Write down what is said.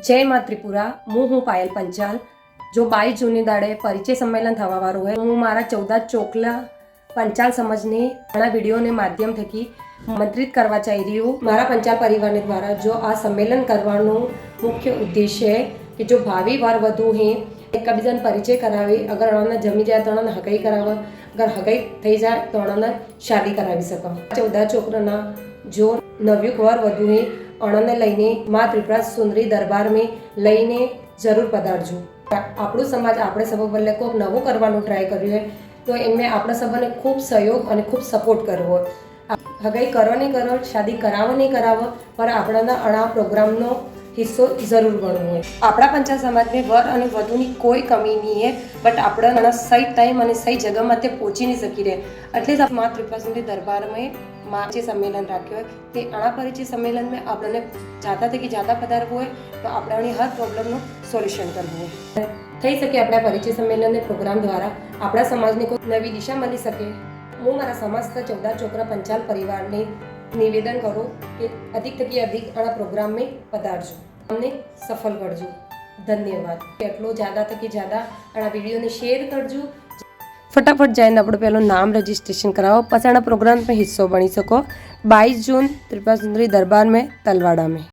जय माँ त्रिपुरा। હું પાયલ પંચાલ। જો 22 જૂનની દાડે પરિચય સંમેલન થવાવાળું હોય, હું મારા 14 ચોકલા પંચાલ સમાજને ઘણા વિડીયોને માધ્યમ થકી આમંત્રિત કરવા ચાહી રહી હું। મારા પંચાલ પરિવારને દ્વારા જો આ સંમેલન કરવાનો મુખ્ય ઉદ્દેશ્ય है कि जो भावी वर वधु हैं એકબીજાને પરિચય કરાવી, અગર અણાને જમી જાય તો અણાને હગાઈ કરાવે, અગર હગાઈ થઈ જાય તો અણાને શાદી કરાવી શકો। 14 છોકરાના જો નવયુગ વર વધુ હે અણાને લઈને માં ત્રિપુરા સુંદરી દરબાર में લઈને જરૂર પધારજો। આપણો સમાજ આપણે સૌ બદલે કોઈક નવું કરવાનું ટ્રાય કર્યું હોય તો એમને આપણે સૌને ખૂબ સહયોગ અને ખૂબ સપોર્ટ કરવો। હગાઈ કરો નહીં કરો, શાદી કરાવો નહીં કરાવો, પણ આપણાના અણા પ્રોગ્રામનો हिस्सो जरूर बनवो है। अपना पंचाल समाज में वर और वधु की कोई कमी नहीं है, बट अपना सही टाइम और सही जगह में पहुँची नहीं सकी रहे। एटले ज माँ त्रिपुरा सुंदरी दरबार में परिचय सम्मेलन राख्यो है। ते अणा परिचय सम्मेलन में आपने जाता थे कि जाता पधारवो है तो अपने हर प्रॉब्लम सोल्यूशन करवो है। थई सके अपना परिचय सम्मेलन प्रोग्राम द्वारा अपना समाज ने कोई नवी दिशा मळी सके। हूँ मारा समस्त 14 छोकरा पंचाल परिवार ने निवेदन करो कि अधिक थकी अधिक आ प्रोग्राम में पधारजो, हमने सफल करजो। धन्यवाद। एटलो ज़्यादा थकी ज़्यादा आ वीडियो ने शेर करजो। फटाफट जाइने आपणे पहलो नाम रजिस्ट्रेशन कराओ, पछी आ प्रोग्राम में हिस्सो बनी सको। 22 जून त्रिपुरा सुंदरी दरबार में तलवाड़ा में।